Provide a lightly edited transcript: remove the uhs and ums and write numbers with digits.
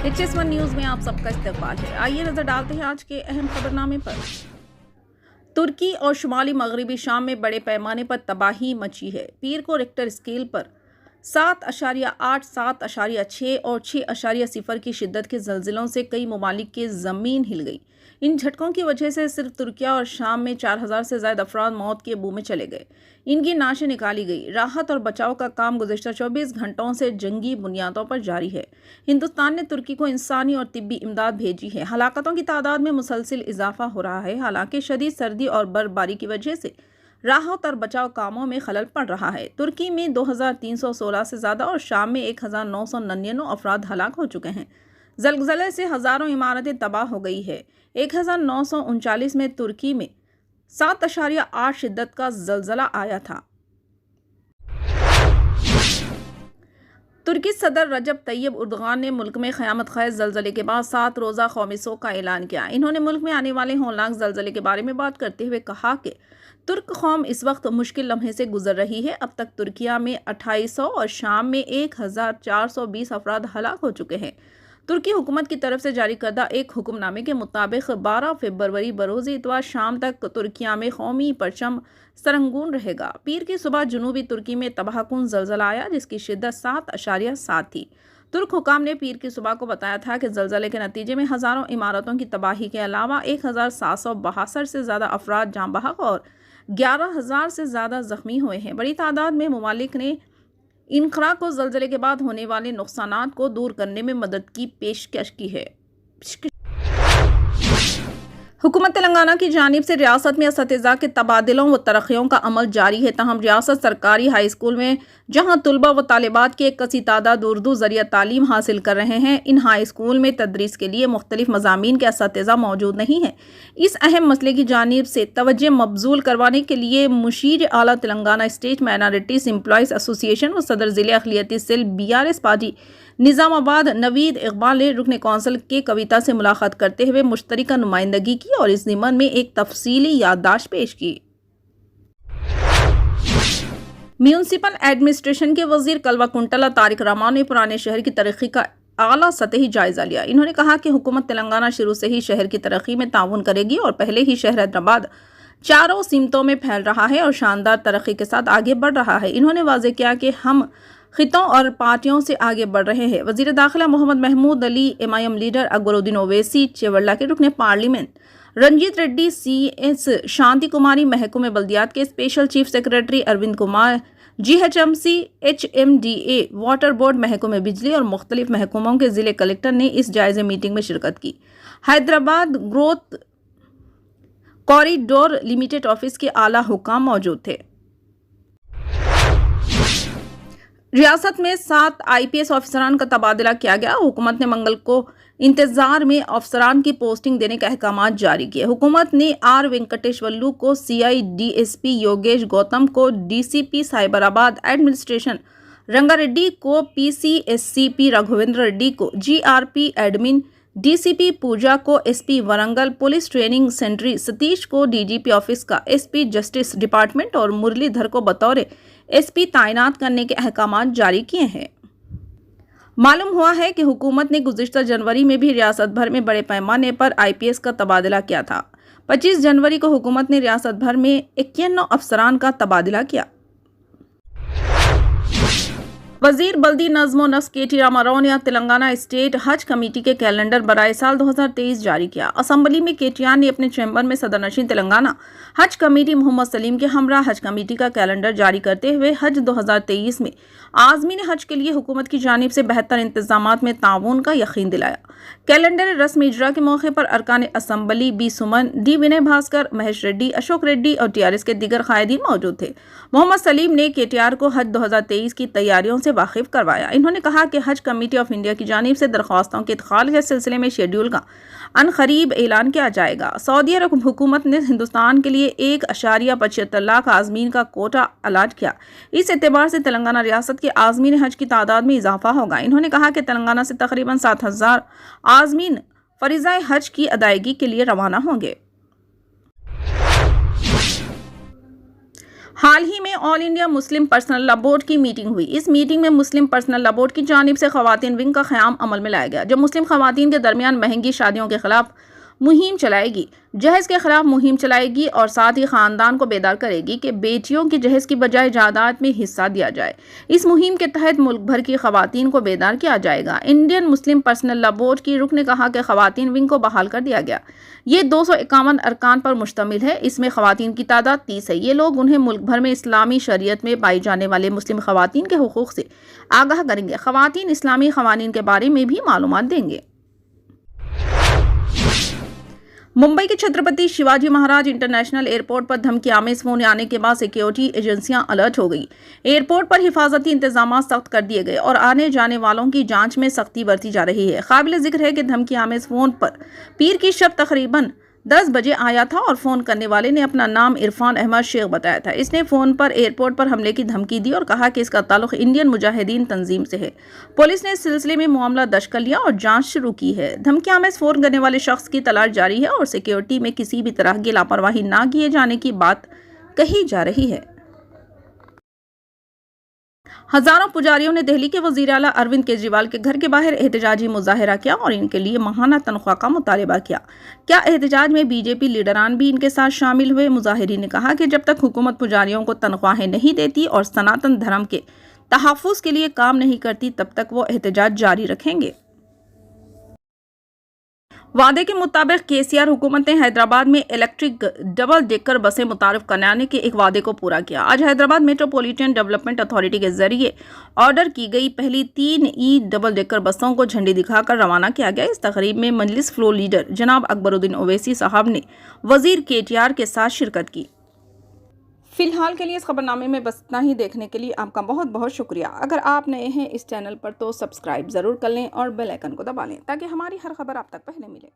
HS1 news में आप सबका इस्तकबाल है। आइए नजर डालते हैं आज के अहम खबरनामे पर। तुर्की और शुमाली मगरबी शाम में बड़े पैमाने पर तबाही मची है। पीर को रिक्टर स्केल पर 7.8, 7.6 और 6.0 की शिद्दत के ज़लज़लों से कई ममालिक की ज़मीन हिल गई। इन झटकों की वजह से सिर्फ तुर्किया और शाम में 4000 से ज़्यादा अफराद मौत के मुंह में चले गए। इनकी नाशें निकाली गई। राहत और बचाव का काम गुज़िश्ता 24 घंटों से जंगी बुनियादों पर जारी है। हिंदुस्तान ने तुर्की को इंसानी और तिब्बी इमदाद भेजी है। हलाकतों की तादाद में मुसलसिल इजाफा हो रहा है। हालांकि शदीद सर्दी और बर्फबारी की वजह से राहत और बचाव कामों में खलल पड़ रहा है। तुर्की में 2316 से ज़्यादा और शाम में 1999 अफराद हलाक हो चुके हैं। ज़लज़ले से हज़ारों इमारतें तबाह हो गई है। 1939 में तुर्की में 7.8 शिद्दत का ज़लज़ला आया था। तुर्की सदर रजब तैयब उर्दगान ने मुल्क में क़यामत ख़ेज़ ज़लज़ले के बाद 7 रोज़ा कौमी सोग का ऐलान किया। इन्होंने मुल्क में आने वाले होलनाक ज़लज़ले के बारे में बात करते हुए कहा कि तुर्क कौम इस वक्त मुश्किल लम्हे से गुजर रही है। अब तक तुर्किया में 2800 और शाम में 1420 अफराद हलाक हो चुके हैं। तुर्की हुकूमत की तरफ से जारी करदा एक हुक्मनामे के मुताबिक 12 फरवरी बरोज़ इतवार शाम तक तुर्किया में कौमी परचम सरंगून रहेगा। पीर की सुबह जनूबी तुर्की में तबाहकुन ज़लज़ला आया जिसकी शिद्दत 7.7 थी। तुर्क हुकाम ने पीर की सुबह को बताया था कि ज़लज़ले के नतीजे में हज़ारों इमारतों की तबाही के अलावा 1762 से ज़्यादा अफराद जाँ बहक और 11000 से ज़्यादा ज़ख्मी हुए हैं। बड़ी तादाद में ममालिक ने इनक़रा को ज़लज़ले के बाद होने वाले नुक़सानात को दूर करने में मदद की पेशकश की है। हुकूमत तेलंगाना की जानिब से रियासत में असतिज़ा के तबादलों व तरक्कियों का अमल जारी है। तहम रियासत सरकारी हाई स्कूल में जहाँ तलबा व तालिबात की एक कसी तादाद उर्दू ज़रिया तालीम हासिल कर रहे हैं, इन हाई स्कूल में तदरीस के लिए मुख्तलिफ मज़ामीन के असतिज़ा मौजूद नहीं हैं। इस अहम मसले की जानिब से तवज्जो मबजूल करवाने के लिए मुशीर आला Telangana state minorities employees association व सदर ज़िले अक़लियती cell BRS party Nizamabad Naveed Iqbal ने रुकन कौंसिल के कविता से मुलाकात करते हुए मुश्तरका नुमाइंदगी की और इस ज़िम्मन में एक तफसीली याददाश्त पेश की। म्यूनसिपल एडमिनिस्ट्रेशन के वज़ीर कल्वाकुंटला तारिक रमान ने पुराने शहर की तरक्की का आला सतही जायजा लिया। इन्होंने कहा कि हुकूमत तेलंगाना शुरू से ही शहर की तरक्की में ताउन करेगी और पहले ही शहर हैदराबाद चारों सिमतों में फैल रहा है और शानदार तरक्की के साथ आगे बढ़ रहा है। इन्होंने वाज़ेह किया कि हम खितों और पार्टियों से आगे बढ़ रहे हैं। वज़ीर दाखिला मोहम्मद महमूद अली, MIM लीडर अकबरुद्दीन ओवैसी, चेवल्ला के रुकने पार्लियामेंट रंजीत रेड्डी, CS शांति कुमारी, महकमे बल्दियात के special chief secretary Arvind Kumar, GHMC, HMDA, water board, महकमे बिजली और मुख्तलिफ महकमों के ज़िले कलेक्टर ने इस जायज़े मीटिंग में शिरकत की। Hyderabad growth corridor limited office के आला हुकाम मौजूद थे। रियासत में 7 IPS अफसरान का तबादला किया गया। हुकूमत ने मंगल को इंतजार में अफसरान की पोस्टिंग देने के अहकाम जारी किए। हुकूमत ने R वेंकटेश्वरलू को CI DSP, योगेश गौतम को DCP साइबराबाद एडमिनिस्ट्रेशन, रंगारेड्डी को PCSCP, रघुवेंद्र रेड्डी को GRP एडमिन, DCP पूजा को SP Warangal, police training centre Satish को DGP ऑफिस का SP जस्टिस डिपार्टमेंट और मुरलीधर को बतौर SP तैनात करने के अहकाम जारी किए हैं। मालूम हुआ है कि हुकूमत ने गुज़िश्ता जनवरी में भी रियासत भर में बड़े पैमाने पर IPS का तबादला किया था। 25 जनवरी को हुकूमत ने रियासत भर में 91 अफसरान का तबादला किया। वज़ीर बल्दी नज़्म नस्क KT रामाराव ने तेलंगाना स्टेट हज कमेटी के कैलेंडर बराए साल 2023 जारी किया। असम्बली में KTR ने अपने चैम्बर में सदरनशीन तेलंगाना हज कमेटी मोहम्मद सलीम के हमरा हज कमेटी का कैलेंडर जारी करते हुए हज 2023 में आज़मीन हज के लिए हुकूमत की जानिब से बेहतर इंतजामात में ताउन का यकीन दिलाया। कैलेंडर रस्म इजरा के मौके पर अरकान असम्बली B सुमन, D विनय भास्कर, महेश रेड्डी, अशोक रेड्डी और TRS के दीगर कायदीन मौजूद थे। मोहम्मद सलीम ने KTR को हज 2023 की तैयारियों से वाकिफ करवाया। इन्होंने कहा कि हज कमेटी ऑफ इंडिया की जानिब से दरख्वास्तों के इदखाल के सिलसिले में शेड्यूल का अनकरीब ऐलान किया जाएगा। सऊदी अरब हुकूमत ने हिंदुस्तान के लिए 1.75 लाख आज़मीन का कोटा अलाट किया। इस एतबार से तेलंगाना रियासत के आज़मीन हज की तादाद में इजाफा होगा। इन्होंने कहा कि तेलंगाना से तकरीबन 7000 आज़मीन फरीज़ाए हज की अदायगी के लिए रवाना होंगे। حال ہی میں آل انڈیا مسلم پرسنل لا بورڈ کی میٹنگ ہوئی۔ اس میٹنگ میں مسلم پرسنل لا بورڈ کی جانب سے خواتین ونگ کا قیام عمل میں لایا گیا، جو مسلم خواتین کے درمیان مہنگی شادیوں کے خلاف مہم چلائے گی، جہیز کے خلاف مہم چلائے گی اور ساتھ ہی خاندان کو بیدار کرے گی کہ بیٹیوں کی جہیز کی بجائے جائیداد میں حصہ دیا جائے۔ اس مہم کے تحت ملک بھر کی خواتین کو بیدار کیا جائے گا۔ انڈین مسلم پرسنل لا بورڈ کی رکن نے کہا کہ خواتین ونگ کو بحال کر دیا گیا۔ یہ 251 ارکان پر مشتمل ہے۔ اس میں خواتین کی تعداد 30 ہے۔ یہ لوگ انہیں ملک بھر میں اسلامی شریعت میں پائی جانے والے مسلم خواتین کے حقوق سے آگاہ کریں گے۔ خواتین اسلامی قوانین کے بارے میں بھی معلومات دیں گے۔ ممبئی کے چھترپتی شیواجی مہاراج انٹرنیشنل ایئرپورٹ پر دھمکی آمیز فون آنے کے بعد سیکیورٹی ایجنسیاں الرٹ ہو گئی۔ ایئرپورٹ پر حفاظتی انتظامات سخت کر دیے گئے اور آنے جانے والوں کی جانچ میں سختی برتی جا رہی ہے۔ قابل ذکر ہے کہ دھمکی آمیز فون پر پیر کی شب تقریباً 10 بجے آیا تھا اور فون کرنے والے نے اپنا نام عرفان احمد شیخ بتایا تھا۔ اس نے فون پر ایئرپورٹ پر حملے کی دھمکی دی اور کہا کہ اس کا تعلق انڈین مجاہدین تنظیم سے ہے۔ پولیس نے اس سلسلے میں معاملہ درج کر لیا اور جانچ شروع کی ہے۔ دھمکی آمیز فون کرنے والے شخص کی تلاش جاری ہے اور سیکیورٹی میں کسی بھی طرح کی لاپرواہی نہ کیے جانے کی بات کہی جا رہی ہے۔ ہزاروں پجاریوں نے دہلی کے وزیر اعلیٰ اروند کیجریوال کے گھر کے باہر احتجاجی مظاہرہ کیا اور ان کے لیے ماہانہ تنخواہ کا مطالبہ کیا۔ کیا احتجاج میں بی جے پی لیڈران بھی ان کے ساتھ شامل ہوئے؟ مظاہرین نے کہا کہ جب تک حکومت پجاریوں کو تنخواہیں نہیں دیتی اور سناتن دھرم کے تحفظ کے لیے کام نہیں کرتی، تب تک وہ احتجاج جاری رکھیں گے۔ وعدے کے مطابق کے سی آر حکومت نے حیدرآباد میں الیکٹرک ڈبل ڈیکر بسیں متعارف کرانے کے ایک وعدے کو پورا کیا۔ آج حیدرآباد میٹروپولیٹن ڈیولپمنٹ اتھارٹی کے ذریعے آرڈر کی گئی پہلی 3 ڈبل ڈیکر بسوں کو جھنڈی دکھا کر روانہ کیا گیا۔ اس تقریب میں مجلس فلور لیڈر جناب اکبر الدین اویسی صاحب نے وزیر کے ٹی آر کے ساتھ شرکت کی۔ فی الحال کے لیے اس خبرنامے میں بس اتنا ہی۔ دیکھنے کے لیے آپ کا بہت بہت شکریہ۔ اگر آپ نئے ہیں اس چینل پر تو سبسکرائب ضرور کر لیں اور بیل آئیکن کو دبا لیں تاکہ ہماری ہر خبر آپ تک پہلے ملے۔